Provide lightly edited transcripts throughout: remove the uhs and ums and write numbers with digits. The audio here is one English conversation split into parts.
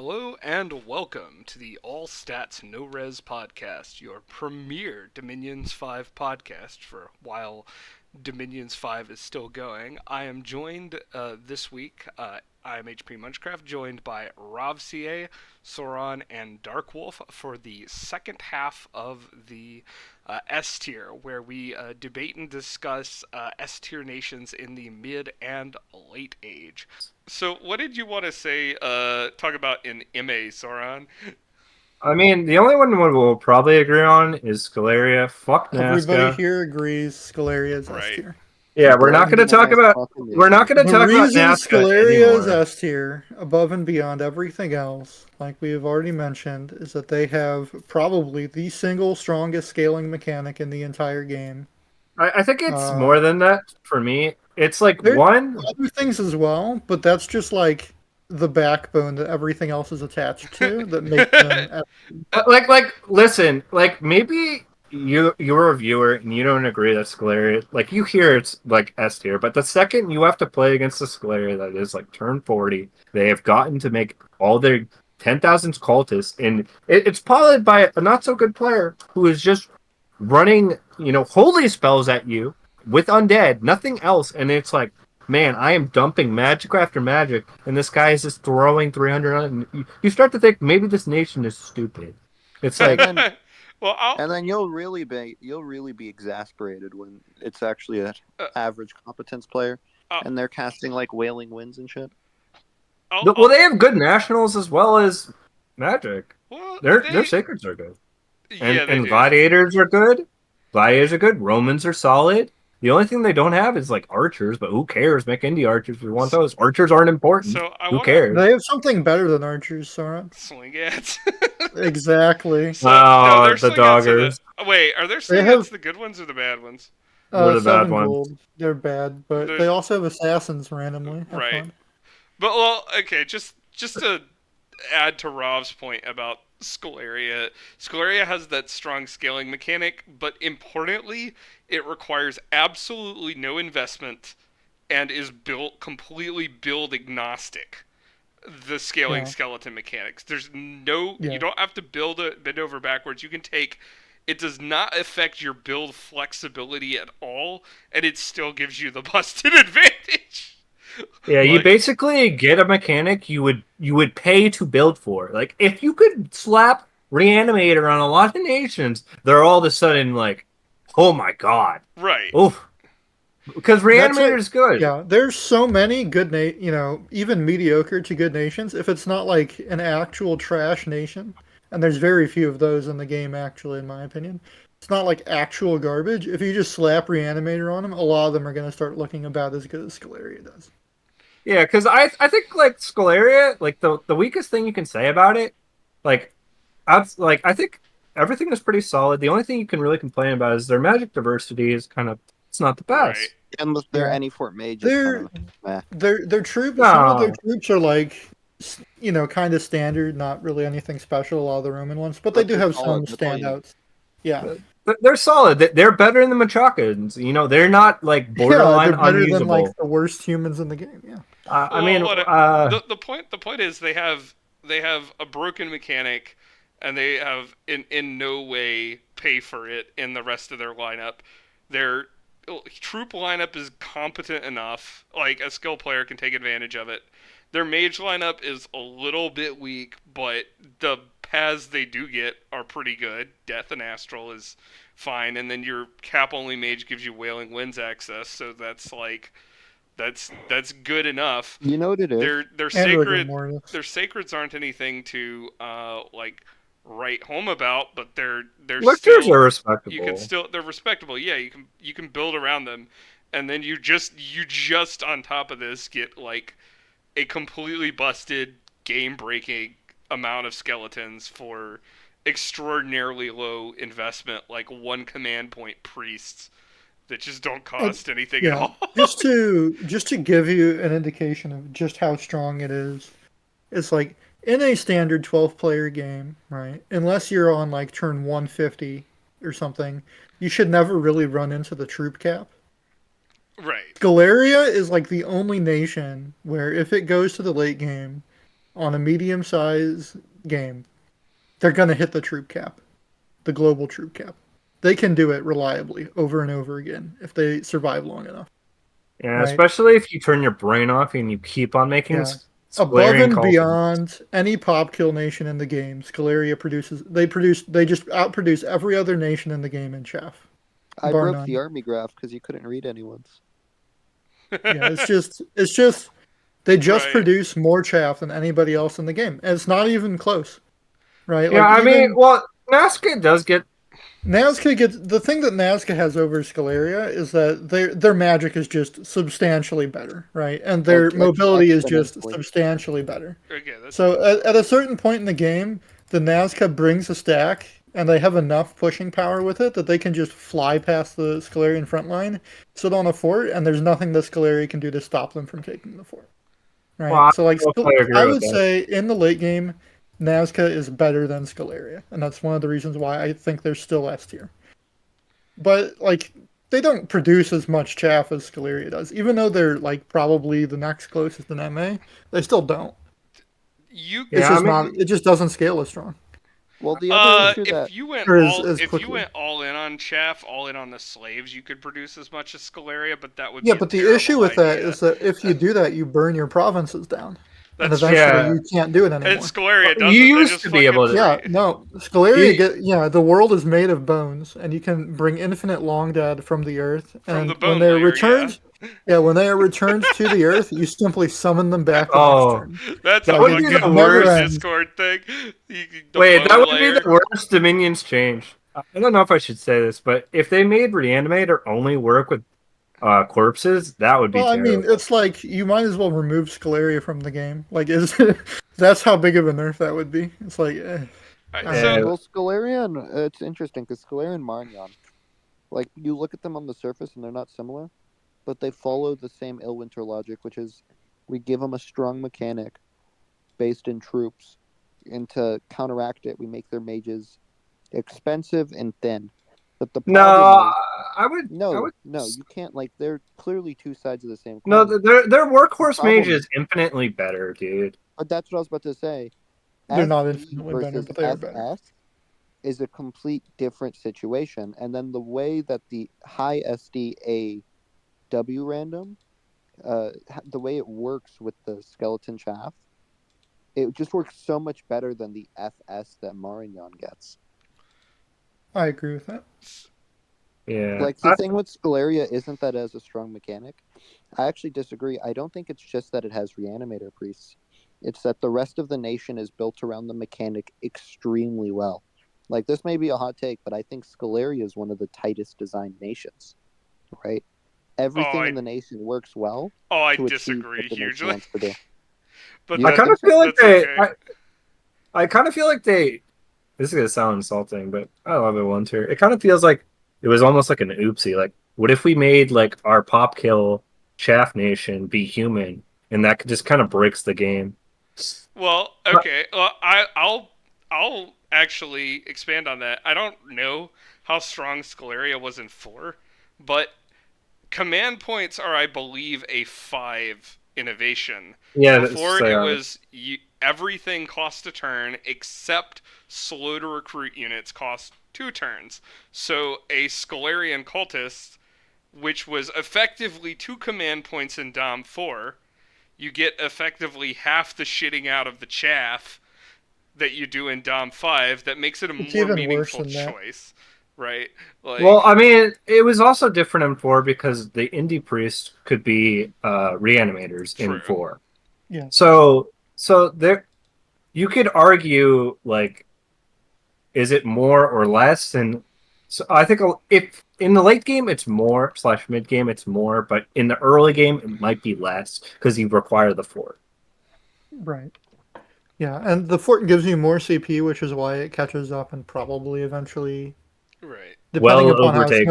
Hello and welcome to the All Stats No Res podcast, your premier Dominions 5 podcast for while Dominions 5 is still going. I am joined this week, I am HP Munchcraft, joined by RovCA, Sauron, and Darkwolf for the second half of the S tier, where we debate and discuss S tier nations in the mid and late age. So, what did you want to say, talk about in MA, Sauron? I mean, the only one we'll probably agree on is Scalaria. Fuck Everybody Nazca. here agrees Scalaria is S Right. tier. Yeah, we're not Blood going to talk nice about fucking we're not nation. going to The talk about reason Nazca Scalaria is anymore. S tier, above and beyond everything else, like we have already mentioned, is that they have probably the single strongest scaling mechanic in the entire game. I think it's Uh, more than that for me. It's like there's one, other things as well, but that's just like the backbone that everything else is attached to that makes them S tier. listen, like maybe you're a viewer and you don't agree that Scalaria, like you hear it's like S tier, but the second you have to play against the Scalaria that is like turn 40, they have gotten to make all their 10,000 cultists, and it's piloted by a not so good player who is just running, holy spells at you with undead, nothing else, and it's like, man, I am dumping magic after magic, and this guy is just throwing 300 on. And you start to think maybe this nation is stupid. It's And like, then well, and then you'll really be exasperated when it's actually an uh, average competence player I'll, and they're casting like Wailing Winds and shit. well, they have good nationals as well as magic. well, Their sacreds are good, yeah, they and do. gladiators are good. Gladiators are good. Romans are solid. The only thing they don't have is like archers, but who cares? Make indie archers if you want those. Archers aren't important. So I Who want to cares? They have something better than archers, Sora. swing ats. Exactly. So no, Oh, their the swing ats are the. doggers. Wait, are their They swing have ats the good ones or the bad ones? What are the bad seven ones? gold. They're bad, but The they also have assassins randomly. Have right. fun. But well, okay, just to add to Rob's point about Scalaria, Scalaria has that strong scaling mechanic, but importantly, it requires absolutely no investment and is built completely build agnostic. The scaling Yeah, skeleton mechanics. There's no, you yeah. don't have to build it bend over backwards. You can take, it does not affect your build flexibility at all, and it still gives you the busted advantage. Yeah, you Like, basically get a mechanic you would pay to build for. Like if you could slap Reanimator on a lot of nations, they're all of a sudden like, oh my god, right. oof, because That's Reanimator it. is good. Yeah, there's so many good even mediocre to good nations. If it's not like an actual trash nation, and there's very few of those in the game, actually, in my opinion. It's not like actual garbage. If you just slap Reanimator on them, a lot of them are going to start looking about as good as Scalaria does. Yeah, because I think like Scalaria, like the weakest thing you can say about it, like I think everything is pretty solid. The only thing you can really complain about is their magic diversity is kind of, it's not the Right. best. And with their Yeah, any fort mage is kind their of meh. their troops. Some of their No, troops are like, kind of standard, not really anything special. A lot of the Roman ones, but they But do they're have solid, some that's all you need. standouts. Yeah. they're solid. They're better than the Machakans. They're not like Yeah, borderline they're better than like unusable. the worst humans in the game. Yeah. I Well, mean, what the point is they have a broken mechanic, and they have in no way pay for it in the rest of their lineup. Their troop lineup is competent enough, like a skill player can take advantage of it. Their mage lineup is a little bit weak, but the paths they do get are pretty good. Death and Astral is fine, and then your cap only mage gives you Wailing Winds access, so that's like that's good enough. You know what it is? Their And rigor sacred mortis. their sacreds aren't anything to like write home about, but they're lictors are still, you can respectable. still, they're respectable. Yeah, you can build around them, and then you just on top of this get like a completely busted game breaking amount of skeletons for extraordinarily low investment, like one command point priests that just don't Uh, cost anything at yeah, all. just to give you an indication of just how strong it is, it's like in a standard 12-player game, right? Unless you're on like turn 150 or something, you should never really run into the troop cap. Right. Galeria is like the only nation where if it goes to the late game, on a medium-sized game, they're gonna hit the troop cap, the global troop cap. They can do it reliably over and over again if they survive long enough, Yeah, right? especially if you turn your brain off and you keep on making Yeah. Above Splarian and calls. beyond any pop kill nation in the game, Scaleria produces. They just outproduce every other nation in the game in chaff, I bar broke the none. army graph because you couldn't read anyone's. Yeah, it's just they just Right. produce more chaff than anybody else in the game, and it's not even close, right? Yeah, Like I mean, even well, Nazca does get. Nazca gets the thing that Nazca has over Scaleria is that their magic is just substantially better, right? And their Like mobility is just exponentially. substantially better. Okay, that's So at a certain point in the game, the Nazca brings a stack, and they have enough pushing power with it that they can just fly past the Scalarian front line, sit on a fort, and there's nothing the Scalaria can do to stop them from taking the fort. Well, I Right. So like don't know if I I agree with would that. say in the late game, Nazca is better than Scalaria, and that's one of the reasons why I think they're still S tier. But like they don't produce as much chaff as Scaleria does, even though they're like probably the next closest in MA. They still don't. you. It's Yeah, I just mean, not. It just doesn't scale as strong Well, the other issue that or as If you quickly. went all in on chaff, all in on the slaves, you could produce as much as Scalaria, but that would Yeah, be a but the issue terrible with that idea. is that if you do that, you burn your provinces down, and That's true. eventually yeah, you can't do it And anymore. Scalaria you doesn't. They used just to be fucking able to. Yeah, free. no, Scaleria You, get yeah. The world is made of bones, and you can bring infinite long dead from the earth. From the And when bone they're layer, yeah. returned, yeah, when they are returned to the earth, you simply summon them back the next oh, turn. That's that a Like would it be just the fucking never weird worst. ends. Discord thing. The Wait, that bone would be the layer. worst Dominions change. I don't know if I should say this, but if they made Reanimator only work with corpses, that would be Well, I mean, terrible. it's like you might as well remove Scaleria from the game. Like, is that's how big of a nerf that would be. It's like, Alright, I don't so know. Uh, well, Scalarian, it's interesting because Scalarian and Marignon, like you look at them on the surface and they're not similar, but they follow the same Illwinter logic, which is we give them a strong mechanic based in troops, and to counteract it, we make their mages expensive and thin. But the no, problem is, I would. no, you can't. Like they're clearly two sides of the same No, coin. their The workhorse mage problem, is infinitely better, dude. but that's what I was about to say. They're not SD infinitely better, versus but they are better. SS is a complete different situation. And then the way that the high SD AW random, the way it works with the skeleton chaff, it just works so much better than the FS that Marignon gets. I agree with that. Yeah, Like the thing with Scalaria isn't that it has a strong mechanic. I actually disagree. I don't think it's just that it has reanimator priests. It's that the rest of the nation is built around the mechanic extremely well. Like this may be a hot take, but I think Scalaria is one of the tightest designed nations. Right? oh Everything I in the nation works well I to achieve what disagree the nation hugely. wants to do. But You I don't kind think of so? feel like that's okay. I kind of feel like they. This is gonna sound insulting, but I love it once here. It kind of feels like it was almost like an oopsie. Like, what if we made like our pop kill Chaff Nation be human, and that just kind of breaks the game. Well, But okay. Well, I'll actually expand on that. I don't know how strong Scalaria was in 4, but command points are, I believe, a 5 innovation. yeah, Before it so was everything cost a turn except slow to recruit units cost 2 turns. So a Scalarian cultist, which was effectively 2 command points in Dom 4, you get effectively half the shitting out of the chaff that you do in Dom 5 that makes it a It's more even worse meaningful than that. choice, right? well, Like, I mean, it was also different in 4 because the indie priest could be reanimators in true. 4. Yeah. So there, you could argue like, is it more or less? And so I think if in the late game it's more slash mid game it's more, but in the early game it might be less because you require the fort. Right. Yeah, and the fort gives you more CP, which is why it catches up and probably eventually, Right. depending Well upon how overtakes.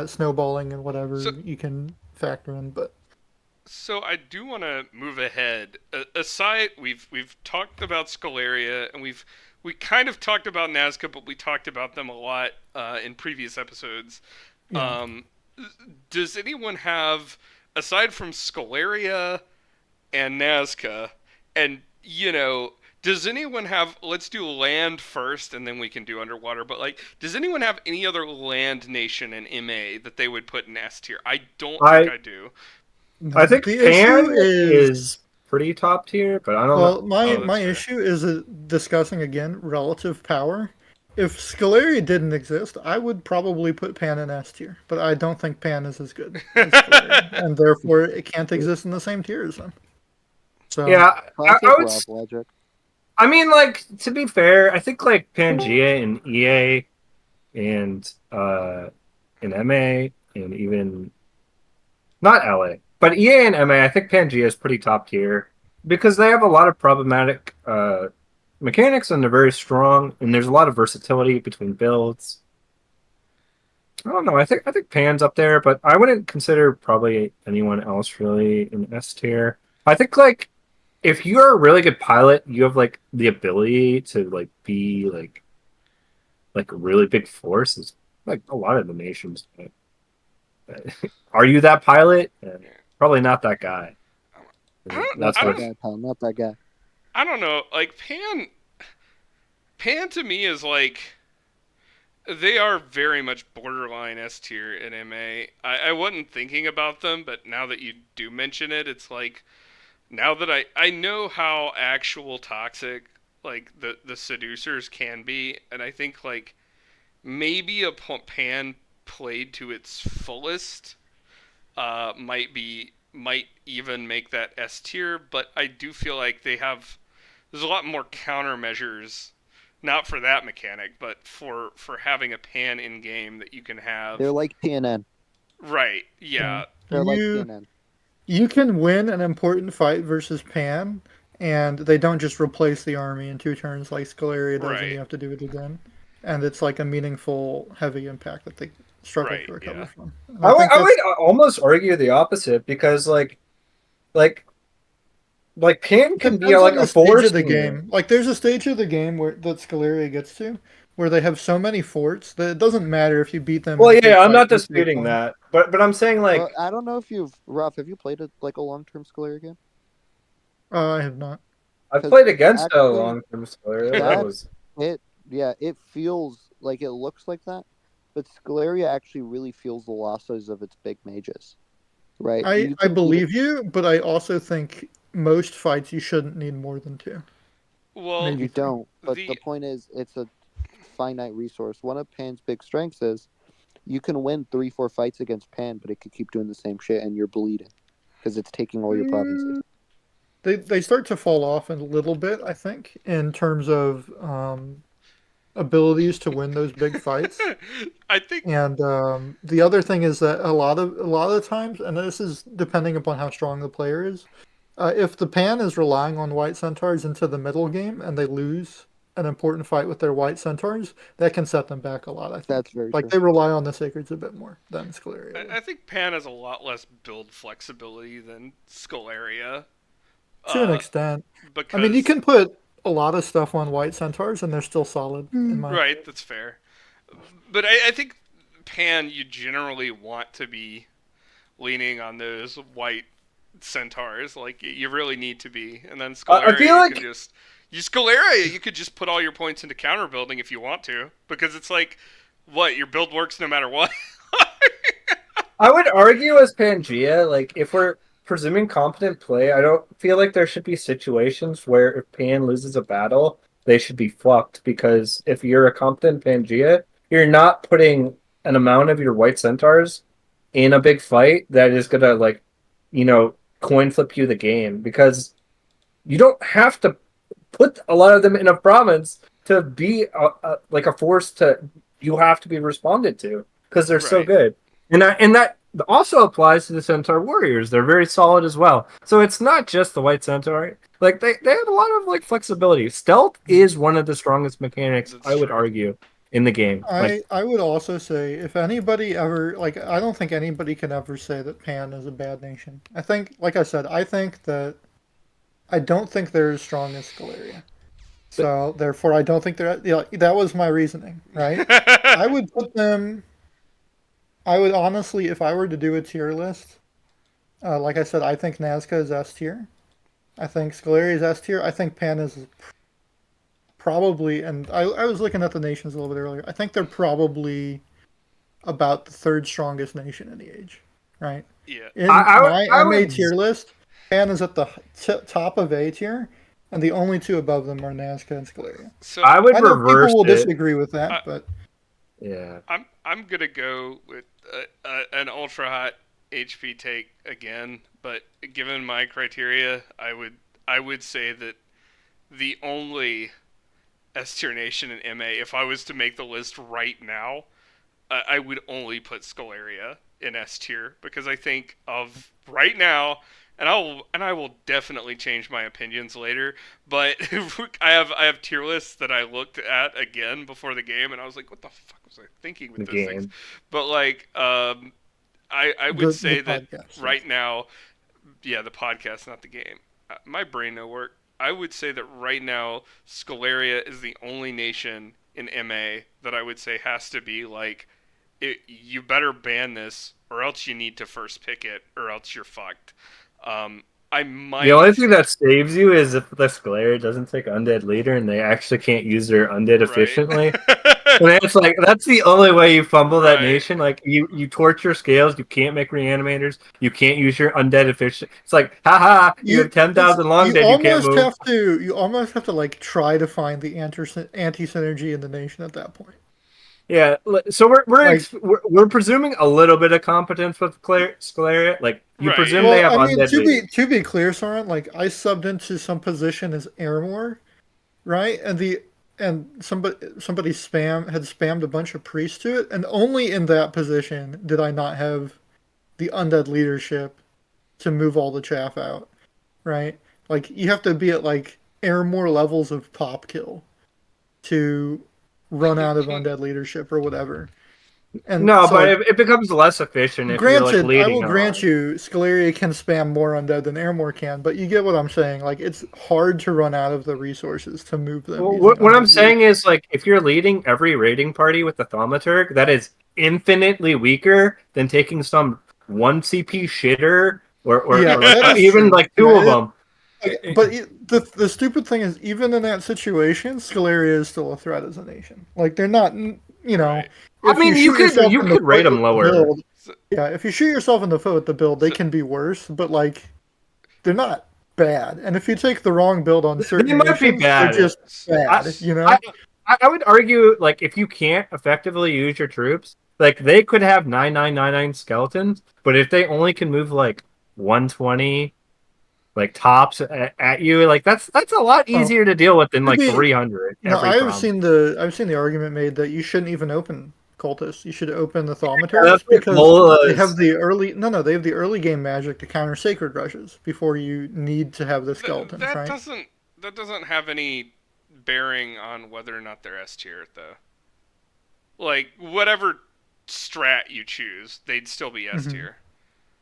snowballing and whatever So, you can factor in. But so I do want to move ahead. Aside, we've talked about Scalaria, and we kind of talked about Nazca, but we talked about them a lot in previous episodes. yeah, Um, does anyone have, aside from Scalaria and Nazca, and you know, does anyone have? Let's do land first, and then we can do underwater. But like, does anyone have any other land nation in MA that they would put in S tier? I don't think I I do. I No, think the issue Pan is is pretty top tier, but I don't know. well, my Oh, that's my fair. issue is discussing again relative power. If Scaleria didn't exist, I would probably put Pan in S tier, but I don't think Pan is as good as Scaleria, and therefore it can't exist in the same tier as them. So Yeah, I Classic would. Rob logic. I mean, like to be fair, I think like Pangea and EA and and MA and even not LA, but EA and MA, I think Pangea is pretty top tier because they have a lot of problematic mechanics and they're very strong and there's a lot of versatility between builds. I don't know. I think Pan's up there, but I wouldn't consider probably anyone else really in S tier. I think like if you're a really good pilot, you have like the ability to like be like a really big force is like a lot of the nations. Are you that pilot? Probably not that guy. I don't. Not That's I that what. don't. guy, pal. Not that guy. I don't know. Like Pan to me is like they are very much borderline S tier in MA. I wasn't thinking about them, but now that you do mention it, it's like now that I know how actual toxic like the seducers can be, and I think like maybe a Pan played to its fullest might even make that S tier, but I do feel like there's a lot more countermeasures, not for that mechanic, but for having a Pan in game that you can They're have. like TNN. Right? yeah, Yeah. They're like you TNN. you can win an important fight versus Pan, and they don't just replace the army in 2 turns like Scaleria does, and you Right. have to do it again. And it's like a meaningful, heavy impact that they struggle Right. to recover Yeah. from. And I think I that's would almost argue the opposite because like like Pan can be depends like on a the stage of force the unit. game. Like there's a stage of the game where that Scaleria gets to, where they have so many forts that it doesn't matter if you beat them in Well, a yeah, big I'm fight. not They take disputing one. that, but I'm saying Well, like I don't know if you've Rob. Have you played like a long-term Scalaria game? I have not. I've Because played against a actually, long-term spoiler. That that was it yeah, it feels like it looks like that, but Scalaria actually really feels the losses of its big mages. Right? You I can beat it. believe you, but I also think most fights you shouldn't need more than two, Well, maybe You three. don't. But the the point is, it's a finite resource. One of Pan's big strengths is you can win 3, 4 fights against Pan, but it could keep doing the same shit, and you're bleeding because it's taking all your provinces. Mm, they start to fall off a little bit, I think, in terms of abilities to win those big fights. I think And the other thing is that a lot of the times, and this is depending upon how strong the player is, if the pan is relying on white centaurs into the middle game and they lose an important fight with their white centaurs, that can set them back a lot. I That's think very like true. they rely on the sacreds a bit more than Scaleria would, I think Pan has a lot less build flexibility than Scaleria. to an Uh, extent. I mean, you because can put a lot of stuff on white centaurs and they're still solid in Hmm. my right, opinion. that's fair. But I think Pan you generally want to be leaning on those white centaurs. Like you really need to be. And then I Scaleria, feel you can like just you Scaleria, you could just put all your points into counter building if you want to, because it's like what your build works no matter what. I would argue as Pangea, like if we're presuming competent play, I don't feel like there should be situations where if Pan loses a battle, they should be fucked because if you're a competent Pangea, you're not putting an amount of your white centaurs in a big fight that is gonna like, coin flip you the game because you don't have to put a lot of them in a province to be like a force to you have to be responded to because they're so Right. good. And that also applies to the Centaur Warriors. They're very solid as well. So it's not just the White Centaur. Like they have a lot of like flexibility. Stealth is one of the strongest mechanics, That's I would true. argue, in the game. Like I would also say if anybody ever like I don't think anybody can ever say that Pan is a bad nation. I think like I said, I don't think they're as strong as Scaleria. So therefore I don't think they're that was my reasoning, right? I would put them I would honestly if I were to do a tier list, like I said, I think Nazca is S tier. I think Scalary is S tier. I think Pan is probably, and I was looking at the nations a little bit earlier. I think they're probably about the third strongest nation in the age, right? Yeah. In my I MA would tier list, Pan is at the top of A tier, and the only two above them are Nazca and Scalaria. So I would I know people reverse will it. disagree with I, that, but Yeah. I'm gonna go with an ultra hot HP take again, but given my criteria, I would say that the only S tier nation in MA, if I was to make the list right now, I would only put Scalaria in S tier because I think of right now, and I will definitely change my opinions later. But I have tier lists that I looked at again before the game, and I was like, what the fuck was I thinking with The those things? game. But like, I would the say that podcast. right now, yeah, the podcast, not the game. My brain no work. I would say that right now, Scalaria is the only nation in MA that I would say has to be like, you better ban this, or else you need to first pick it, or else you're fucked. I The only might, thing that saves you is if the Scalaria doesn't take Undead Leader and they actually can't use their Undead right, efficiently. And it's like that's the only way you fumble that right. nation. Like you torture scales, you can't make reanimators, you can't use your undead efficient. It's like, haha, you have 10,000 long dead, you can't move. You almost have to like try to find the anti synergy in the nation at that point. Yeah, so Like, we're presuming a little bit of competence with Scalaria. Like you Right, presume they well, have I mean, undead leader. to be clear, Soren, like I subbed into some position as Airmore, right? And somebody had spammed a bunch of priests to it, and only in that position did I not have the undead leadership to move all the chaff out, right? Like you have to be at like Airmore levels of top kill to run out of undead leadership or whatever. And No, so but like it becomes less efficient if you're like granted, I leading will an grant army. you Scalaria can spam more undead than Airmore can, but you get what I'm saying. Like it's hard to run out of the resources to move them Well, using what I'm undead saying leadership. is like if you're leading every raiding party with the thaumaturg, that is infinitely weaker than taking some one CP shitter Yeah, or like that is even true. like two Yeah, of them. but the stupid thing is, even in that situation, Scalaria is still a threat as a nation. Like they're not, right. I if you mean, shoot yourself you in the could rate foot with them the lower. build, So, yeah, if you shoot yourself in the foot with the build, they so, can be worse. But like they're not bad. And if you take the wrong build on They certain might be nations, they're bad. just I, bad. You I know? I would argue like if you can't effectively use your troops, like they could have 9999 skeletons, but if they only can move like 120 like tops at you, like that's a lot Well, easier to deal with than to like be 300 no, every problem. I've seen the argument made that you shouldn't even open cultists. You should open the Yeah, that's thaumaturgs what because they have Lola's. the early they have the early game magic to counter sacred rushes before you need to have the th- skeletons, that right? doesn't that doesn't have any bearing on whether or not they're S tier though. Like whatever strat you choose, they'd still be S Hmm. tier.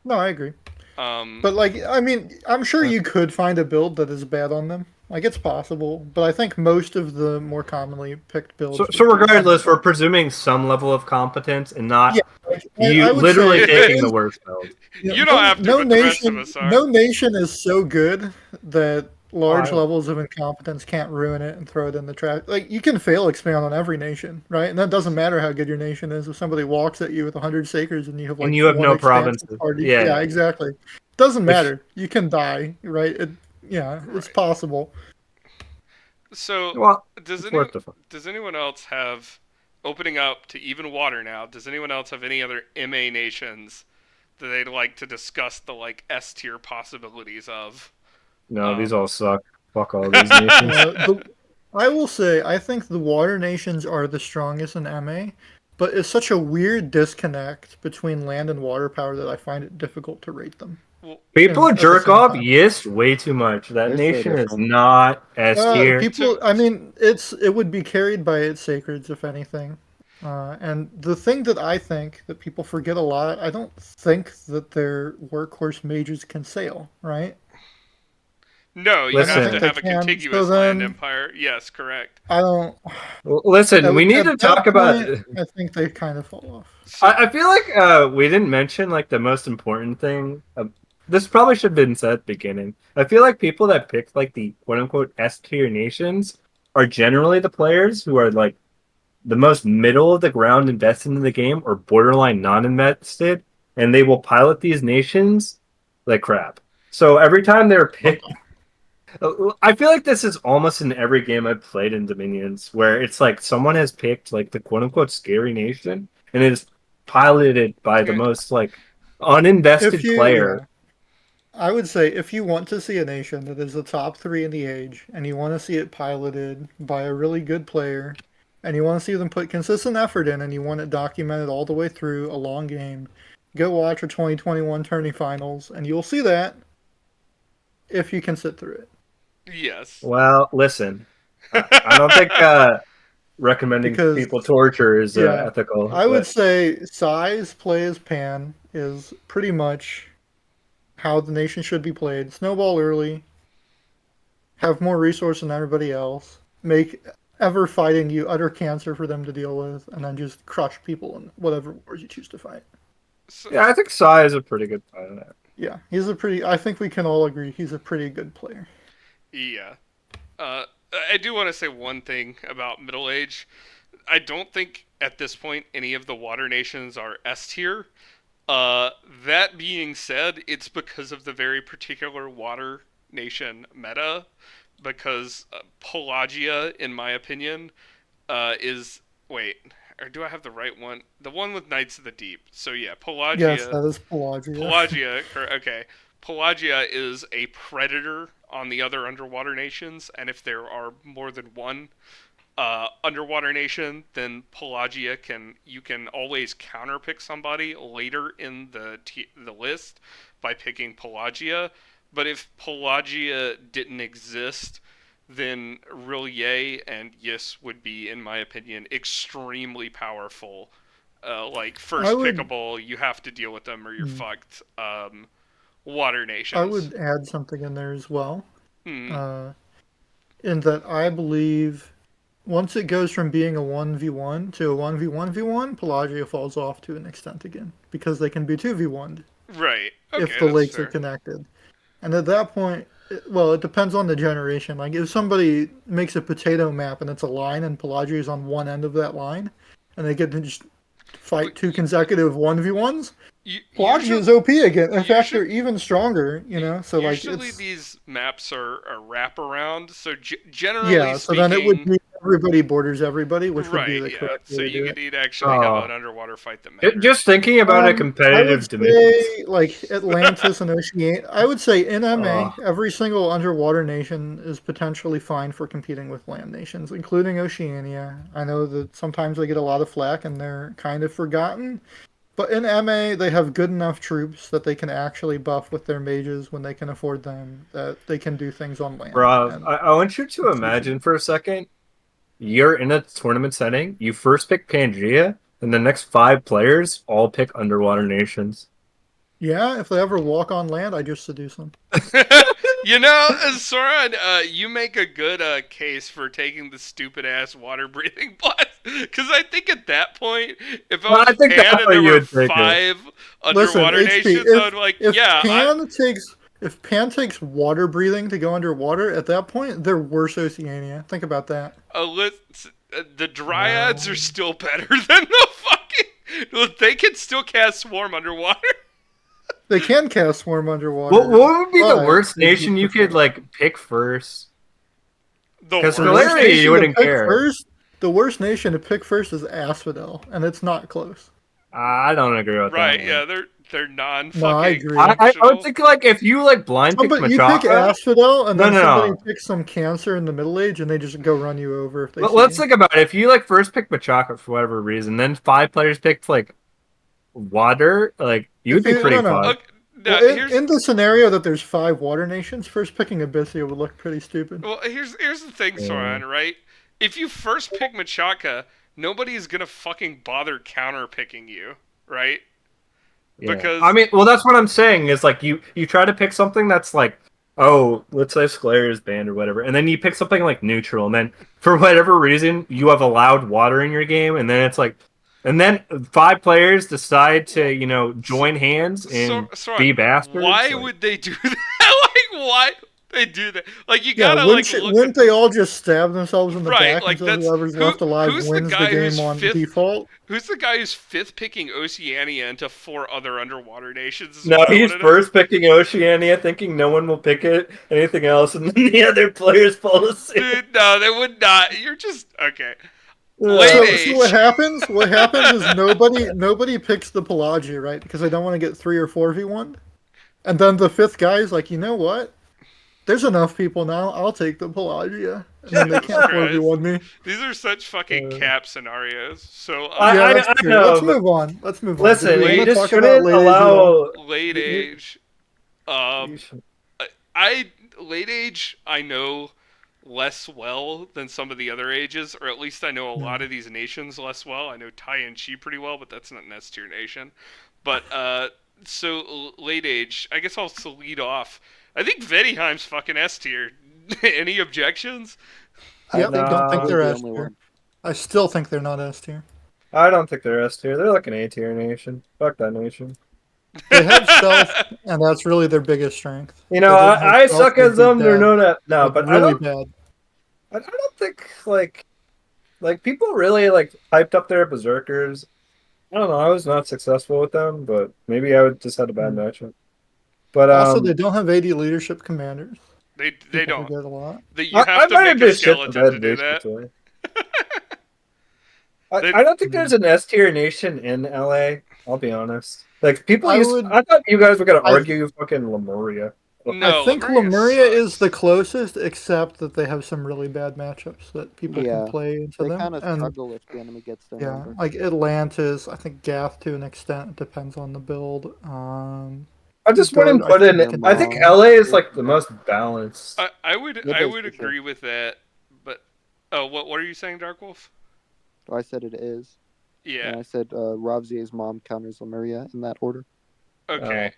No, I agree. Um, But like, I mean, I'm sure you could find a build that is bad on them. Like it's possible, but I think most of the more commonly picked builds So would be something regardless, we're like presuming some level of competence and yeah. not Like, I you would literally say there taking the is worst build. you don't have to, but the rest of us are. no nation is so good that large I, levels of incompetence can't ruin it and throw it in the trash. Like you can fail expand on every nation, right? And that doesn't matter how good your nation is. If somebody walks at you with 100 sakers and you have and like you have one no expansive provinces. party, Yeah, yeah, yeah, yeah. exactly. Doesn't Which matter. You can die, right? Yeah, it's Right. possible. So, well, does it's any worth the fun. does anyone else have opening up to even water now? Does anyone else have any other MA nations that they'd like to discuss the like S tier possibilities of? No, these Um, all suck. Fuck all these nations. The I will say I think the water nations are the strongest in MA, but it's such a weird disconnect between land and water power that I find it difficult to rate them well, People at the jerk same off time. Yist way too much. That They're so nation is different. not S tier. to People, I mean, it would be carried by its sacreds if anything. And the thing that I think that people forget a lot, I don't think that their workhorse mages can sail, right? no, you I don't have Listen, think to they have a can. So contiguous land then empire. Yes, correct. I don't. listen. We need At to that talk about. point, I think they kind of fall off. So I feel like we didn't mention like the most important thing this probably should have been said at the beginning. I feel like people that pick like the quote unquote S tier nations are generally the players who are like the most middle of the ground invested in the game or borderline non-invested, and they will pilot these nations like crap. So every time they're picked, I feel like this is almost in every game I've played in Dominions, where it's like someone has picked like the quote unquote scary nation, and it is piloted by the most like If uninvested you, player. yeah, I would say if you want to see a nation that is the top three in the age, and you want to see it piloted by a really good player, and you want to see them put consistent effort in, and you want it documented all the way through a long game, go watch a 2021 tourney finals, and you'll see that if you can sit through it. Yes. Well, listen, I don't think recommending Because, people torture is yeah, ethical, I would but say size play as pan is pretty much how the nation should be played. Snowball early, have more resource than everybody else, make ever fighting you utter cancer for them to deal with, and then just crush people in whatever wars you choose to fight. So, yeah, I think Sai is a pretty good pilot. Yeah, he's a pretty. I think we can all agree he's a pretty good player. yeah. Uh, I do want to say one thing about middle age. I don't think at this point any of the water nations are S tier. That being said, it's because of the very particular water nation meta. Because Pelagia, in my opinion, is wait, or do I have the right one? The one with Knights of the Deep. So yeah, Yes, Pelagia. that is Pelagia. Pelagia. Okay, Pelagia is a predator on the other underwater nations, and if there are more than one underwater nation, then Pelagia you can always counterpick somebody later in the list by picking Pelagia. But if Pelagia didn't exist, then Rillier and Yis would be, in my opinion, extremely powerful. Like I first would. pickable, you have to deal with them or you're Hmm, fucked. Water I nations. would add something in there as well. Hmm. Uh, in that I believe once it goes from being a 1v1 to a 1v1v1, Pelagia falls off to an extent again because they can be 2v1'd Right. if Okay, the that's lakes are fair. connected. And at that point, well, it depends on the generation. Like if somebody makes a potato map and it's a line and Pelagia is on one end of that line, and they get to just But fight two consecutive 1v1s, Pelagia usually, is OP again. In fact, usually, they're even stronger, you know? So, like, usually it's. these maps are wraparound. So generally Yeah, so then it would speaking, be everybody borders everybody, which would be right? the Yeah. correct way So to you do could it. need to actually have an Oh, underwater fight that matters. just thinking about a I would competitive Dominions. say like Atlantis and Oceania. I would say in Oh, MA, every single underwater nation is potentially fine for competing with land nations, including Oceania. I know that sometimes they get a lot of flack and they're kind of forgotten, but in MA they have good enough troops that they can actually buff with their mages when they can afford them. That they can do things on land, bro, and I want you to it's usually imagine for a second you're in a tournament setting. You first pick Pangea, and the next five players all pick underwater nations. yeah. If they ever walk on land, I just seduce them. You know, Soren, you make a good case for taking the stupid ass water breathing blast. Because I think at that point, if I Well, I was think Pan that's and how there you were would take it. five Listen, underwater HP. nations, I would be like, If yeah, Pan takes water breathing to go underwater, at that point they're worse Oceania. Think about that. the dryads are still better than the fucking. They can still cast swarm underwater. They can cast swarm What underwater, what would be the but worst they do nation you could perform. like pick first? The Because The worst worst. Galeri, you nation to wouldn't pick care. first. The worst nation to pick first is Asphodel, and it's not close. I don't agree with that Right? one. Yeah, they're non No, I fucking agree. I would functional. think like if you like blind pick Somebody you pick Machaka. Asphodel, and No, then no, somebody no. picks some cancer in the Middle Age, and they just go run you over if they see Let's you. think about it. If you like first pick Machaka for whatever reason, then five players picked like water, like you would If be you pretty no no. fucked. Okay, Well, now in the scenario that there's five water nations, first picking Abyssea would look pretty stupid. here's the thing, Yeah. Soren. Right? If you first pick Machaka, nobody's gonna fucking bother counter picking you, right? Yeah. I Because mean, well, that's what I'm saying is like you try to pick something that's like, oh, let's say Sclair is banned or whatever, and then you pick something like neutral, and then for whatever reason you have allowed water in your game, and then it's like, And then 5 players decide to, join hands and So be bastards. why Like, would they do that? Like, why they do that? Like, you Yeah, gotta like look wouldn't they all just stab themselves in the right. back Like, until that's whoever's left alive who's the wins the guy who's game on fifth. default? Who's the guy who's fifth picking Oceania into 4 other underwater nations? Is no, what I he's wanna know. first picking Oceania, thinking no one will pick anything else, and then the other players follow suit. Dude, no, they would not. You're just okay. Uh, Late So, age. so what happens? What happens is nobody picks the Pelagia, right? Because they don't want to get 3 or 4v1. And then the fifth guy is like, you know what? There's enough people now. I'll take the Pelagia, and then they Jesus can't Christ. 4v1 me. These are such fucking cap scenarios. So Yeah, that's I true. know, Let's but move on. Let's move on. listen, Did we Late- want you to just talk about shouldn't late age at all? allow. late you- age. you should- Late age I know less well than some of the other ages, or at least I know a lot of these nations less well. I know Tai and Chi pretty well, but that's not an S tier nation. But so late age, I guess I'll also lead off. I think Vediheim's fucking S tier. Any objections? Yep, I think don't think I'm they're the S only tier. one. I still think they're not S tier. I don't think they're S tier. They're like an A tier nation. Fuck that nation. They have stealth, and that's really their biggest strength. You know, They didn't have I stealth, suck they'd as be them. They're bad. known at no, Like, but really bad. I don't think like people really like hyped up their berserkers. I don't know. I was not successful with them, but maybe I would just had a bad matchup. But Also, they don't have 80 leadership commanders. They People don't. forget a lot. You have to might make a just shit the skeleton bed to do that. basically. They- I don't think there's an S tier nation in LA. I'll be honest. Like people I used, would- I thought you guys were gonna I- argue fucking Lemuria. No, I think Lemuria Lemuria is sucks. the closest, except that they have some really bad matchups that people Yeah, can play into They them. kind of And struggle if the enemy gets their yeah, number. like Atlantis, I think Gath to an extent depends on the build. I just Dart, wouldn't I put think in. can I think do. LA is like the most balanced. I would It I is, would for sure. agree with that, but oh, what are you saying, Dark Wolf? I said it is. Yeah. And I said Ravzier's mom counters Lemuria in that order. Okay.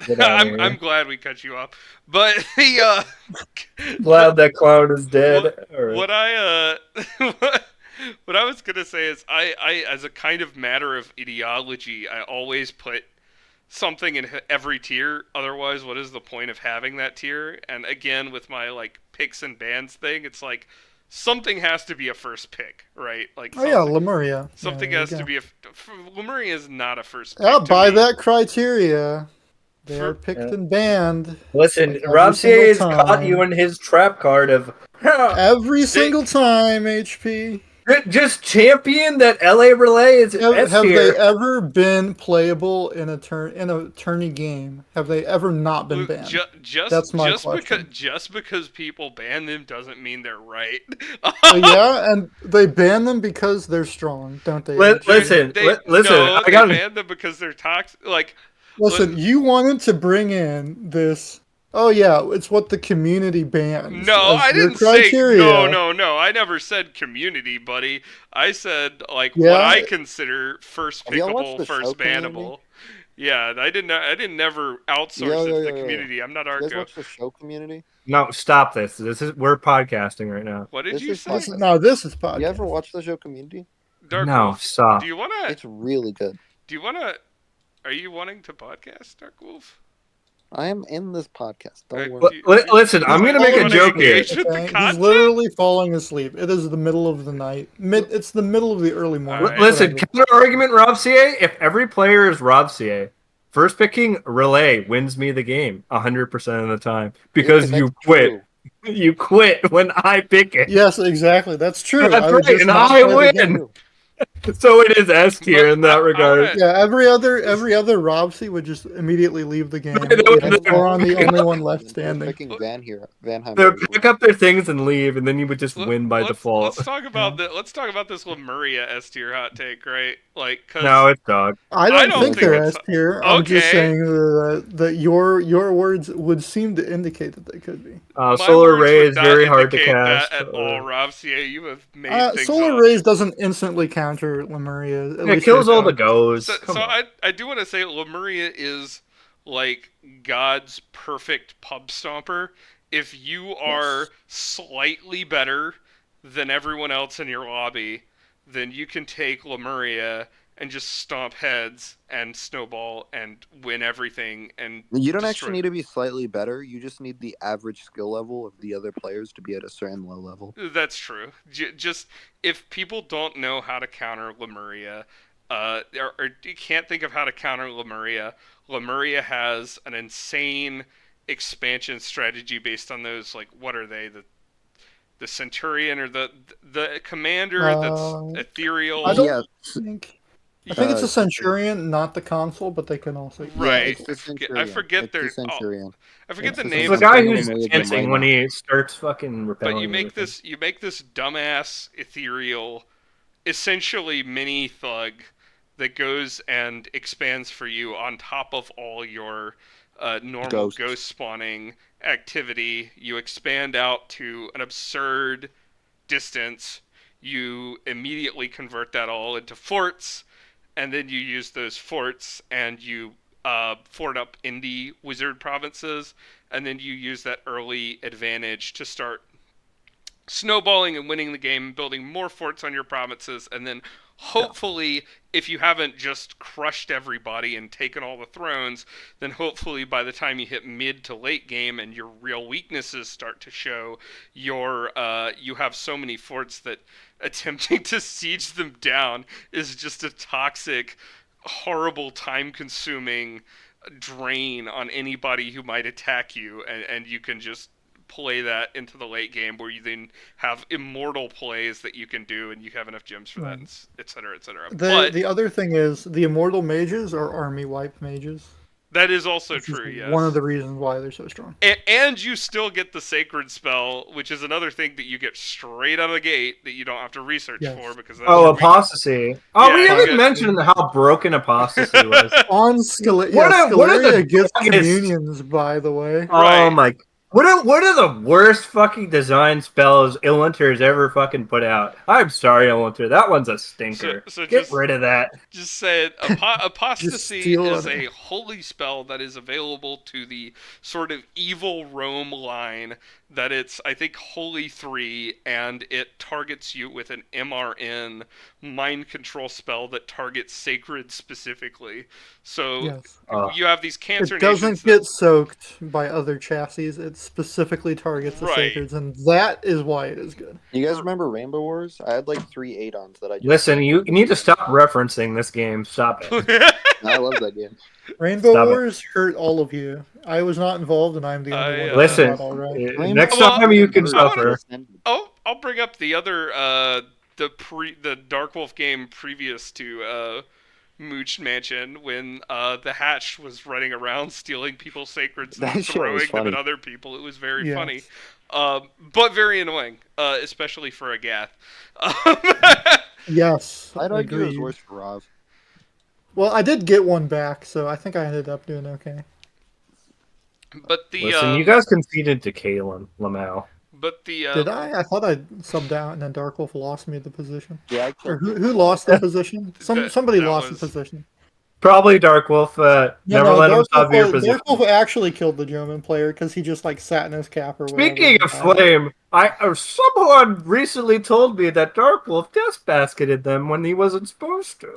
Get outta here. I'm glad we cut you off, but the Glad that clown is dead. Alright. what I what I was gonna say is I as a kind of matter of ideology, I always put something in every tier. Otherwise, what is the point of having that tier? And again, with my like picks and bans thing, it's like something has to be a first pick, right? Like Oh yeah, Lemuria. something yeah, has there to you be Lemuria is not a first pick. go. Yeah, to by me. that criteria, they For- are picked Yeah. and banned Listen, like every Rob single has caught time. you in his trap card of every single time. HP. just champion that LA Relay is S Have tier. they ever been playable in a tourney game? Have they ever not been Luke, banned? just That's my because question. people ban them doesn't mean they're right. Yeah, and they ban them because they're strong, don't they? Listen, HP? listen. No, I they got ban them because they're toxic. Like, Listen, you wanted to bring in this. Oh yeah, it's what the community bans. no, as I their didn't say criteria. no. I never said community, buddy. I said like Yeah. what I consider first Have y'all watched pickable, the first show Community? bannable. Yeah, I didn't never outsource Yo, it yo, to the yo, yo. community. I'm not You guys Arco. watch the show Community? No, stop this. We're podcasting right now. What did This you is say? No, this is podcast. You ever watch the show Community? Dark No, Wolf, stop. Do you wanna? It's really good. Do you wanna? Are you wanting to podcast, Dark Wolf? I am in this podcast. Don't Uh, worry. Listen, I'm gonna make a wanna joke here. engage with the Okay? He's content? literally falling asleep. It is the middle of the night. It's the middle of the early morning. Alright. Listen, Whatever. counter argument, Rob CA. If every player is Rob CA, first picking Relay wins me the game 100% of the time because That's you quit. true. You quit when I pick it. Yes, exactly. That's true. That's I would right, just and not I play the game. win. So it is S tier But in that I regard. wanna- Yeah, every other Robsy would just immediately leave the game. They would- And Goron the only one left They're standing. picking Vanheim. They would pick up their things and leave, and then you would just win by default. Let's talk about Let's talk about this Lemuria S tier hot take, right? Like, cause No, it's dog. I don't don't think think they're it's- S tier. I'm just Okay. saying that your words would seem to indicate that they could be. my Solar words Ray would is not very hard to indicate cast. that at all, Rob. CA, you have made things Solar up. Rays doesn't instantly counter Lemuria. At It least kills they all the don't. goes. So, Come so on. I do want to say Lemuria is like God's perfect pub stomper. If you are slightly better than everyone else in your lobby, then you can take Lemuria and just stomp heads and snowball and win everything and You don't destroy. actually need to be slightly better. You just need the average skill level of the other players to be at a certain low level. That's true. Just if people don't know how to counter Lemuria, or you can't think of how to counter Lemuria, Lemuria has an insane expansion strategy based on those. Like, what are they? The Centurion or the commander that's I ethereal. don't Yeah, think. I think it's a uh, Centurion, not the console, but they can also. yeah, Right. it's the I Centurion. forget It's the their. Oh, Centurion. I forget It's the the It's name the of Centurion. the. guy I'm who's looking at them right dancing when now. he starts fucking But repelling everything. you make this dumbass ethereal, essentially mini thug that goes and expands for you on top of all your normal Ghosts. ghost spawning activity. You expand out to an absurd distance. You immediately convert that all into forts, and then you use those forts and you fort up indie wizard provinces, and then you use that early advantage to start snowballing and winning the game, building more forts on your provinces, and then hopefully, if you haven't just crushed everybody and taken all the thrones, then hopefully by the time you hit mid to late game and your real weaknesses start to show, you have so many forts that attempting to siege them down is just a toxic, horrible, time-consuming drain on anybody who might attack you, and you can just play that into the late game where you then have immortal plays that you can do and you have enough gems for that, Right. et cetera, et cetera. The But the other thing is the immortal mages are army wipe mages, that is also which is true, one of yes. the reasons why they're so strong. And you still get the sacred spell, which is another thing that you get straight out of the gate that you don't have to research Yes. for because that's Oh, your weak. apostasy. Oh, we Yeah, you haven't get- mentioned how broken apostasy was. On What are the Scaleria gets darkest- communions, by the way. Oh Right. my! What are the worst fucking design spells Illinter has ever fucking put out? I'm sorry, Illinter. That one's a stinker. So Get just- rid of that. Just said apostasy steal is it. a holy spell that is available to the sort of evil Rome line that it's I think holy 3 and it targets you with an MRN mind control spell that targets sacred specifically. So Yes. you have these cancer It nations doesn't that- get soaked by other chassis. It specifically targets the Right. sacreds, and that is why it is good. You guys remember Rainbow Wars? I had like 3 Adons that I just. Listen, you need to stop referencing this game. Stop it. I love that game. Rainbow Stop it. Wars hurt all of you. I was not involved, and I'm the only one. Listen, That's not all right. Rainbow next Well, time you can Wars suffer. Ascended. I'll bring up the other the Dark Wolf game previous to Mooch Mansion when the Hatch was running around stealing people's sacreds and That shit was throwing them at funny. other people. It was very Yes. funny, but very annoying, especially for a Gath. Yes, I'd argue it was agreed. worse for Rav. Well, I did get one back, so I think I ended up doing okay. But the Listen, you guys conceded to Kalen Lamau. but the Did I? I thought I subbed out, and then Dark Wolf lost me the position. Yeah, I Or killed who lost the position? Somebody that lost was- the position. Probably Dark Wolf. Never let him sub your position. Dark Wolf actually killed the German player because he just like sat in his cap or whatever. Speaking of Flame, someone recently told me that Dark Wolf death basketed them when he wasn't supposed to.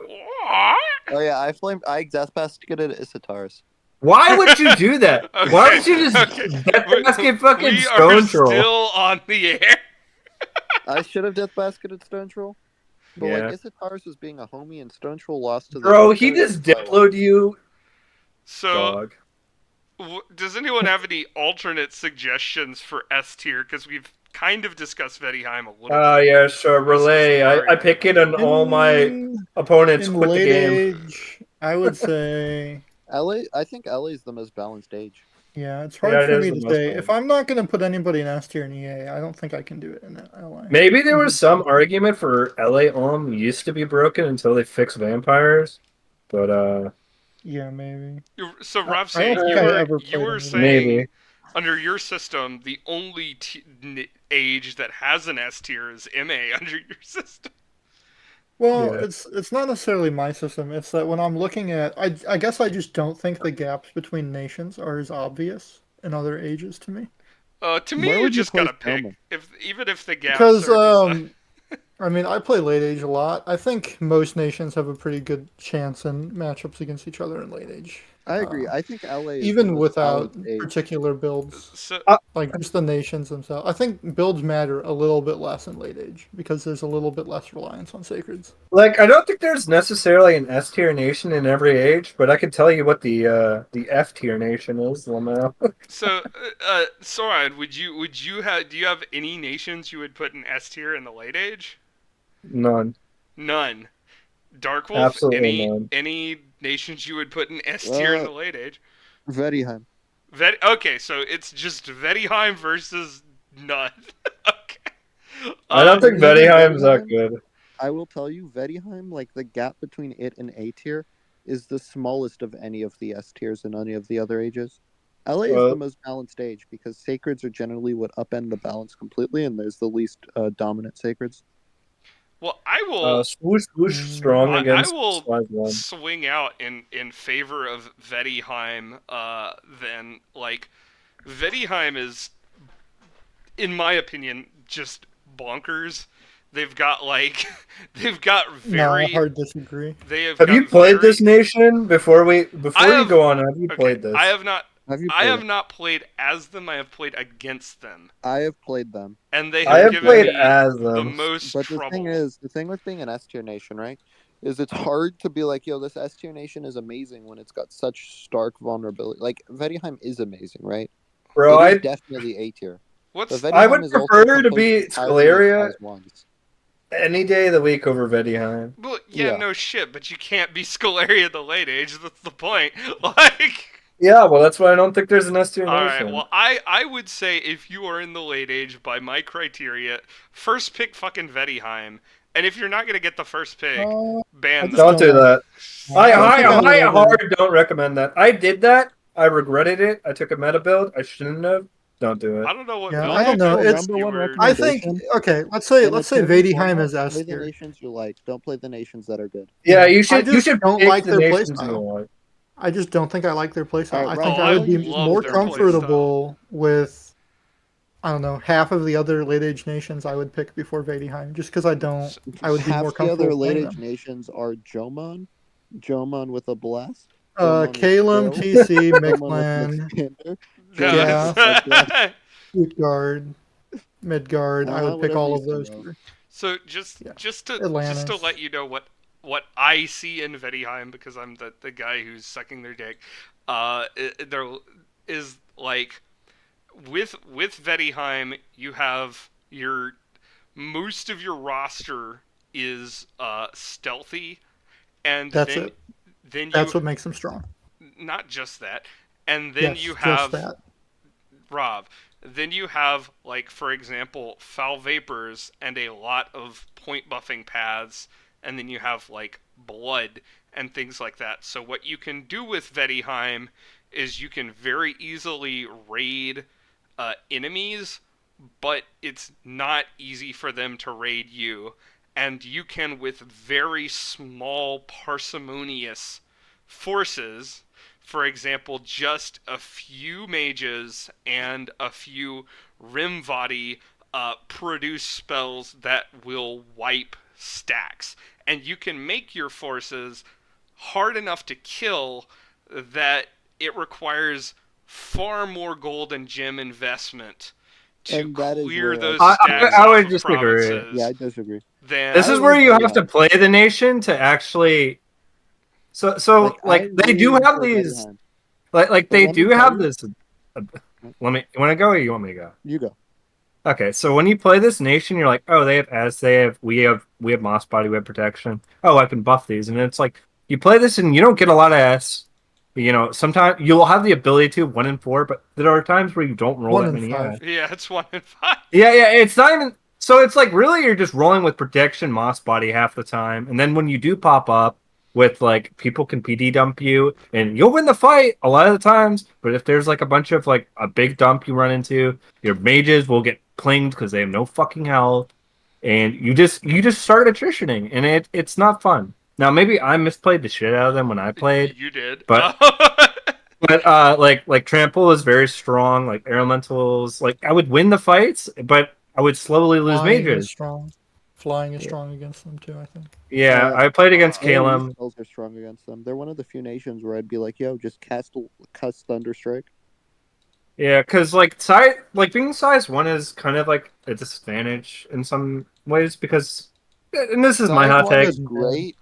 Oh yeah, I death basketed Isatars. Why would you do that? Why would you just Okay. death basket fucking We Stone are Troll? still on the air. I should have death basketed Stone Troll. But Yeah. like Isatars was being a homie and Stone Troll lost to the Bro, he Death just Guard. diploed you, So dog. Does anyone have any alternate suggestions for S tier? Because we've kind of discussed Vedheim a little Oh, bit. yeah, sure. Relay. I pick it on all my opponents in quit the late game. age, I would say, LA, I think LA is the most balanced age. yeah, it's hard Yeah, it for is me the to most say. fun. If I'm not going to put anybody in S tier in EA, I don't think I can do it in LA. Maybe there was some argument for LA Ulm used to be broken until they fixed vampires. But, Yeah, maybe. So I Ravsey, don't think you I were ever you played were any. saying Maybe. under your system the only age that has an S tier is MA under your system. Well, Yeah. it's not necessarily my system. It's that when I'm looking at, I guess I just don't think the gaps between nations are as obvious in other ages to me. To me, Where you would you just gotta place pick. Elmo? Even if the gaps Because are I mean, I play late age a lot. I think most nations have a pretty good chance in matchups against each other in late age. I agree. I think LA is the Even most without balanced age. particular builds, So like just the nations themselves. I think builds matter a little bit less in late age because there's a little bit less reliance on sacreds. Like, I don't think there's necessarily an S tier nation in every age, but I can tell you what the F tier nation is, Lamau. Soran, would you have do you have any nations you would put in S tier in the late age? None. None. Dark Wolf, Absolutely any none. any nations you would put in S tier in the late age? Veriheim. Okay, so it's just Vedheim versus none. Okay. I don't think Maybe Vediheim's that Veriheim. good. I will tell you, Veriheim, like the gap between it and A tier, is the smallest of any of the S tiers in any of the other ages. LA is the most balanced age because sacreds are generally what upend the balance completely, and there's the least dominant sacreds. Well, I will Swoosh Swoosh Mm, strong I against will 5-1. swing out in favor of Vedheim then like Vedheim is in my opinion just bonkers. They've got like they've got no, very hard disagree. they have Have got you played very this nation before I you have go on? Have you okay, played this? I have not Have you I played have it? not played as them, I have played against them. I have played them. And they I have have given played me as the them. most But the thing trouble. is, the thing with being an S tier nation, right, is it's hard to be like, yo, this S tier nation is amazing when it's got such stark vulnerability. Like, Veriheim is amazing, right? Bro, It is definitely A tier. But What's I Veriheim would is also prefer to composed be entirely of Scaleria size ones. any day of the week over Vediheim. well, yeah, Yeah. no shit, but you can't be Scalaria at the late age. That's the point. Like, Yeah, well, that's why I don't think there's an S tier all right. nation. Well, I would say if you are in the late age, by my criteria, first pick fucking Vedheim, and if you're not gonna get the first pick, I ban just them. Don't do don't. that. I don't think I would I ever. hard don't recommend that. I did that. I regretted it. I took a meta build. I shouldn't have. Don't do I it. don't know what Yeah, build I My don't you know. actual did. It's. number You one were I think. recommendation Okay, in a let's say tourney Vadheim format, is S play the tier. nations you like. Don't play the nations that are good. Yeah, Yeah, I you just should don't pick like the their nations you playstyle. want. I just don't think I like their All playstyle. right, I Rob, think Oh, I I what would about be you? Just love more pick their the nations. playstyle. comfortable with, I don't know, half of the other late age nations I would pick before Vadheim, just because I don't. I would be more Half the other comfortable late playing age them. nations are Jomon with a blast, Jomon with Kalem, skill, TC, Jomon with an Mixlan, expander, No, Jomon with Gaff, headbutt. Utgard, Midgard. I would pick Whatever all you of say, those Rob. three. so just Yeah, just to let Atlantis. you know what I see in Vedheim because I'm the guy who's sucking their dick. There is like with Vedheim, you have your most of your roster is stealthy, and That's it. then you That's what makes them strong. not just that, and then you Yes, just have that. Rob. Then you have, like, for example, foul vapors and a lot of point buffing paths, and then you have, like, blood and things like that. So, what you can do with Vedheim is you can very easily raid enemies, but it's not easy for them to raid you. And you can, with very small, parsimonious forces, for example, just a few mages and a few Rimvadi produce spells that will wipe stacks. And you can make your forces hard enough to kill that it requires far more gold and gem investment to And that is clear where I those disagree. stacks I off would of disagree. Yeah, provinces I disagree. This than is I where like you have to Veriheim. play the nation to actually. I Like they really do have enjoy these. Veriheim. Like But they let me do tell have you, this. Let me. You want to go or you want me to go? you go. Okay, so when you play this nation, you're like, oh, they have S, we have Moss Body, we have Protection. Oh, I can buff these, and it's like you play this and you don't get a lot of S. You know, sometimes you'll have the ability to 1 in 4, but there are times where you don't roll One that in many S. five. yeah, it's 1 in 5. Yeah, it's not even. So it's like really you're just rolling with Protection, Moss Body half the time, and then when you do pop up with like people can PD dump you, and you'll win the fight a lot of the times. But if there's like a bunch of like a big dump you run into, your mages will get plinged because they have no fucking health, and you just start attritioning, and it's not fun. Now maybe I misplayed the shit out of them when I played, You did. but like Trample is very strong. Like Elementals, like I would win the fights, but I would slowly lose Line is mages. strong. Flying is strong against them too, I think. Yeah, I played against AoE Kalem. spells are strong against them. They're one of the few nations where I'd be like, yo, just cast Thunderstrike. Yeah, because like size, like being size 1 is kind of like a disadvantage in some ways because, and this is my Size hot 1 take. is great.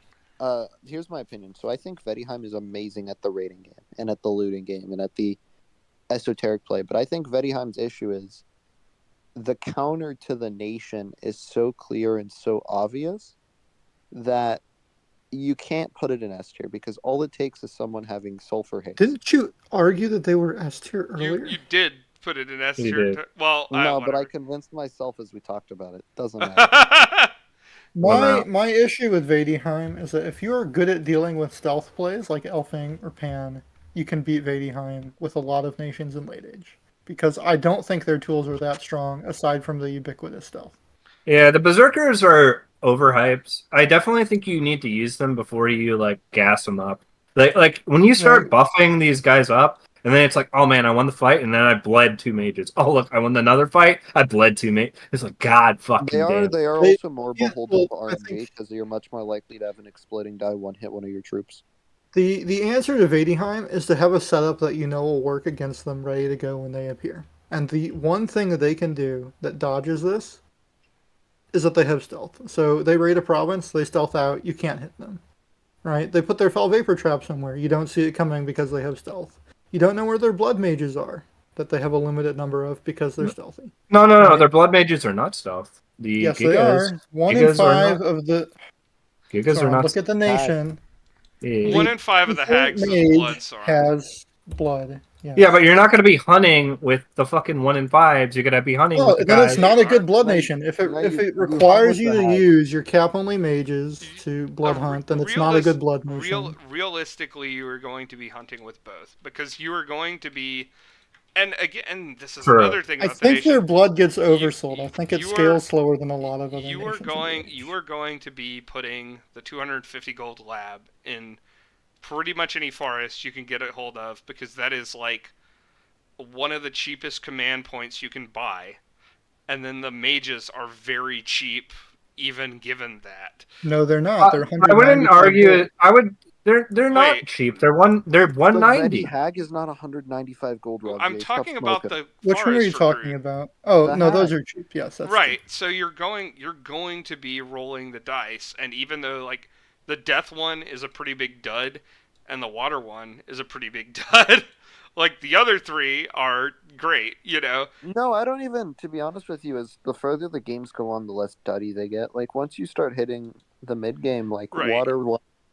Here's my opinion. So I think Vedheim is amazing at the raiding game and at the looting game and at the esoteric play. But I think Vedheim's issue is the counter to the nation is so clear and so obvious that you can't put it in S tier because all it takes is someone having sulfur haze. Didn't you argue that they were S tier earlier? You did put it in S You tier. did. Well, No, but I whatever. convinced myself as we talked about it. Doesn't matter. Well, My now, my issue with Vadheim is that if you are good at dealing with stealth plays like Elfing or Pan, you can beat Vadheim with a lot of nations in late age. Because I don't think their tools are that strong, aside from the ubiquitous stealth. yeah, the Berserkers are overhyped. I definitely think you need to use them before you like gas them up. Like when you start buffing these guys up, and then it's like, oh man, I won the fight, and then I bled 2 mages. Oh look, I won another fight, I bled 2 mages. It's like, God They fucking are damn. they are They- also more yeah, beholden well, to I RNG think- because you're much more likely to have an exploding die one hit one of your troops. The answer to Vadheim is to have a setup that you know will work against them ready to go when they appear. And the one thing that they can do that dodges this is that they have stealth. So they raid a province, they stealth out, you can't hit them. Right? They put their Fell Vapor trap somewhere. You don't see it coming because they have stealth. You don't know where their blood mages are, that they have a limited number of because they're stealthy. No, Right. their blood mages are not stealth. The Yes, Gigas, they are. One in Gigas are five not. of the. Gigas So are not. look at the nation. Yeah. 1 in 5 of the hags is mage blood sorrow. has blood. Yes. Yeah, but you're not going to be hunting with the fucking 1 in 5s. You're going to be hunting Well, with the then it's guys. not a good Right. blood Then- nation. If then it you requires hunt you with to the hag. use your cap only mages to blood hunt, then it's not a good blood nation. Realistically, you are going to be hunting with both because you are going to be, and again, this is True. another thing I about the think their nation. blood gets oversold. I think it you scales are- slower than a lot of other You are nations. you are going to be putting the 250 gold lab in pretty much any forest you can get a hold of because that is like one of the cheapest command points you can buy, and then the mages are very cheap even given that. No, they're not. They're I wouldn't 195 argue gold. it. I would. They're not Wait. cheap. They're 190. The Hag is not 195 gold, Rob. I'm Jay. Stop talking about smoking. the Which one are you forest talking recruit. about? Oh, The no, those hag. are cheap. Yes, that's Right. So you're going to be rolling the dice, and even though like the death one is a pretty big dud, and the water one is a pretty big dud, like the other three are great. You know. No, I don't even. To be honest with you, as the further the games go on, the less duddy they get. Like once you start hitting the mid game, like Right. water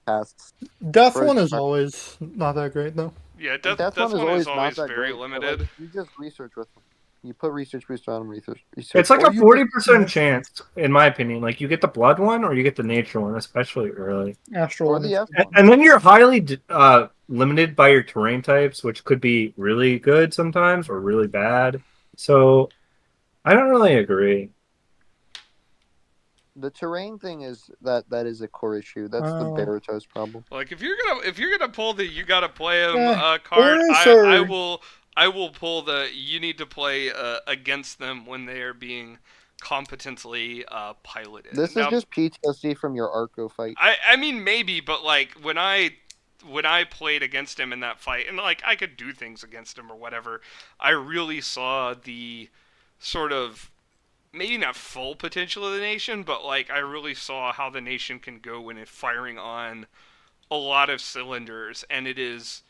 casts. Death First one is part- always not that great though. Yeah. Death Death one is always not always that very great, but, limited. like, you just research with them. You put research boost on them. Research. It's like or a you 40% chance, in my opinion. Like you get the blood one or you get the nature one, especially early. Astral or one the is F And, one. and then you're highly limited by your terrain types, which could be really good sometimes or really bad. So I don't really agree. The terrain thing is that is a core issue. That's the Oh. Baratos problem. Like if you're gonna pull the you gotta play him Yeah, card, or I sir. will pull the you need to play against them when they are being competently piloted. This Now, is just PTSD from your Arco fight. I mean maybe, but like when I played against him in that fight, and like I could do things against him or whatever, I really saw the sort of maybe not full potential of the nation, but like I really saw how the nation can go when it's firing on a lot of cylinders, and it is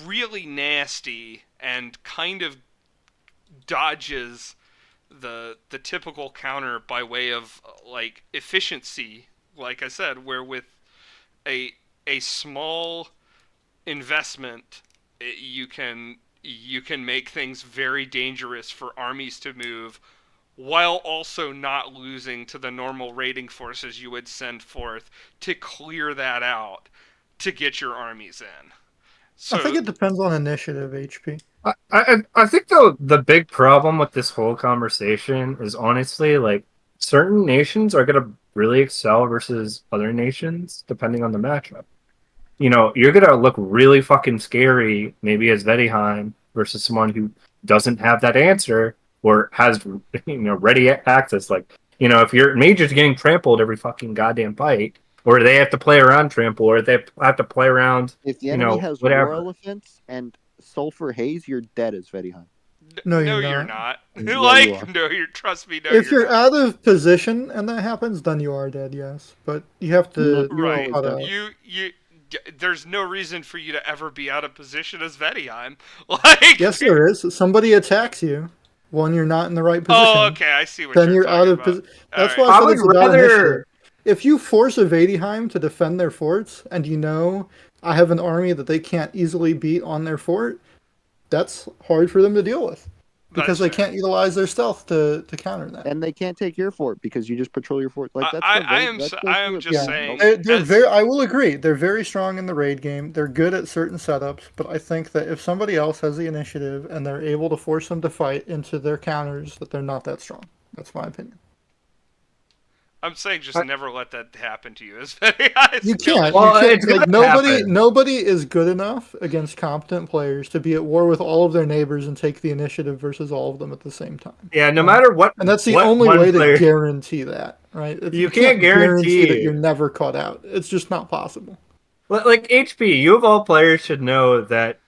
really nasty and kind of dodges the typical counter by way of like efficiency. Like I said, where with a small investment, you can make things very dangerous for armies to move while also not losing to the normal raiding forces you would send forth to clear that out to get your armies in. So I think it depends on initiative HP. I think the big problem with this whole conversation is honestly like certain nations are gonna really excel versus other nations depending on the matchup. You know, you're gonna look really fucking scary maybe as Vedheim versus someone who doesn't have that answer or has ready access. Like if your mage is getting trampled every fucking goddamn fight, or they have to play around trample, or they have to play around, If the enemy has war whatever. elephants and sulfur haze, you're dead as Vedihime. No, you're No, you're not. not. Yeah, you are. No, you're. Trust me, no, If you're you're not. out of position and that happens, then you are dead. Yes, but you have No, to you're Right. always cut dead. out. There's no reason for you to ever be out of position as Vedheim. Like. Yes, there is. Somebody attacks you when you're not in the right position. Oh, okay. I see what Then you're you're out talking of about. position. All That's right. why I I said would it's about rather. initiative. If you force a Vadheim to defend their forts, and I have an army that they can't easily beat on their fort, that's hard for them to deal with because That's they fair. can't utilize their stealth to counter that. And they can't take your fort because you just patrol your fort. Like that's I, the I raid. am That's s- the I am thing just Yeah, saying. they're As, very. I will agree. They're very strong in the raid game. They're good at certain setups, but I think that if somebody else has the initiative and they're able to force them to fight into their counters, that they're not that strong. That's my opinion. I'm saying just I- never let that happen to you as Vedheim. You can't. Well, You can't. it's Like gonna nobody. happen. Nobody is good enough against competent players to be at war with all of their neighbors and take the initiative versus all of them at the same time. Yeah, no Right? matter what. And that's the what only one way to player. guarantee that, right? You can't can't guarantee that guarantee. you're never caught out. It's just not possible. Like HP, you of all players should know that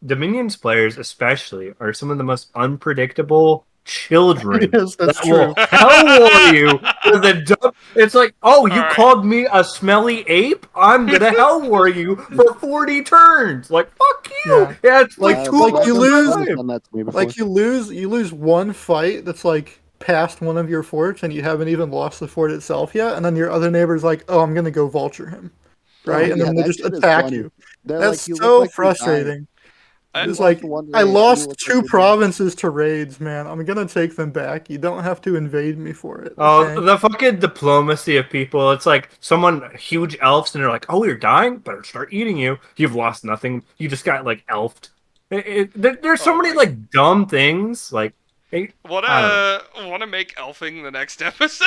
Dominions players, especially, are some of the most unpredictable children Yes, that's that will true. hell war you with a dumb. It's like, oh, you All right. called me a smelly ape? I'm gonna hell war you for 40 turns. Like, fuck you. Yeah. Yeah, it's like Like- two like months you of lose- time. Has done that to me before. Like you lose one fight that's like past one of your forts, and you haven't even lost the fort itself yet, and then your other neighbor's like, "Oh, I'm gonna go vulture him," right? And yeah, then they that just shit is attack funny. you. They're That's like, you so look like you're dying. frustrating. I- It's You like lost one I raid, you lost look like two you're dying. provinces to raids, man. I'm gonna take them back. You don't have to invade me for it. Oh, Okay? the fucking diplomacy of people. It's like someone, huge elves, and they're like, oh, you're dying? Better start eating you. You've lost nothing. You just got, like, elfed. There's so Oh many, my- like, dumb things. Like, I don't wanna make elfing the next episode?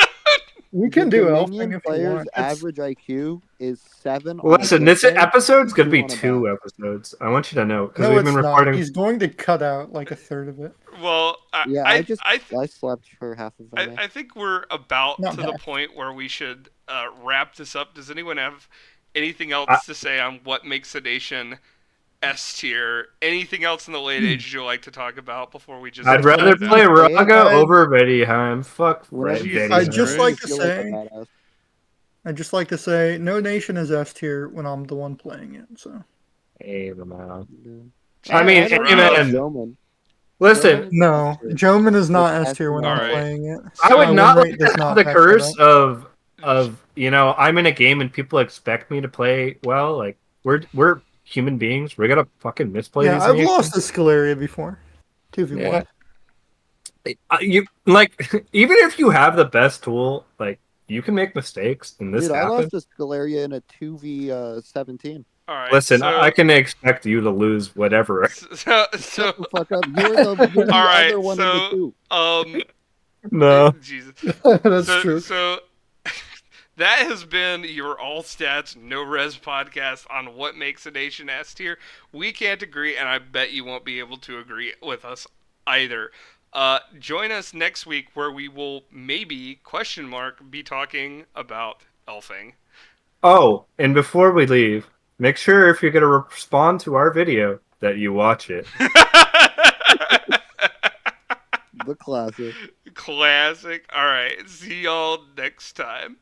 We The can do Dominion elfing if you players' want. It's- average IQ is 7 on a Listen, good this day, episode's going to be on a 2 bad. episodes. I want you to know, because No, we've it's been not. recording. He's going to cut out like a third of it. Well, Yeah, I slept for half of it. I think we're about Not to the bad. point where we should wrap this up. Does anyone have anything I- else to say on what makes a nation S tier? Anything else in the late ages you'd like to talk about before we just? I'd rather close out? play Raga I- over Vedheim. Fuck Whenever you Jesus see I'd just Christ. Dominion, like you to feel say- like a badass. I'd just like to say, no nation is S tier when I'm the one playing it. So Hey, the man. Yeah. I mean, I'd argue hey, about man. Joman. Listen, no, Joman is not S tier when I'm Alright. playing it. I would My not win rate like does to not have the back that curse up. of I'm in a game and people expect me to play well. Like we're human beings. We're gonna fucking misplay Yeah, these I've nations. lost to Scalaria before. 2v1. Yeah. You like even if you have the best tool, like you can make mistakes, and this Dude, I happens. lost to Scalaria in a 2v17. All right. Listen, so, I can expect you to lose whatever. So, Shut the fuck up. You're the all right. other one in the two. No. Jesus. That's so, true. So that has been your All Stats No Res podcast on what makes a nation S tier. We can't agree, and I bet you won't be able to agree with us either. Join us next week where we will maybe be talking about elfing. Oh, and before we leave, make sure if you're gonna respond to our video that you watch it. The classic. Classic. All right. See y'all next time.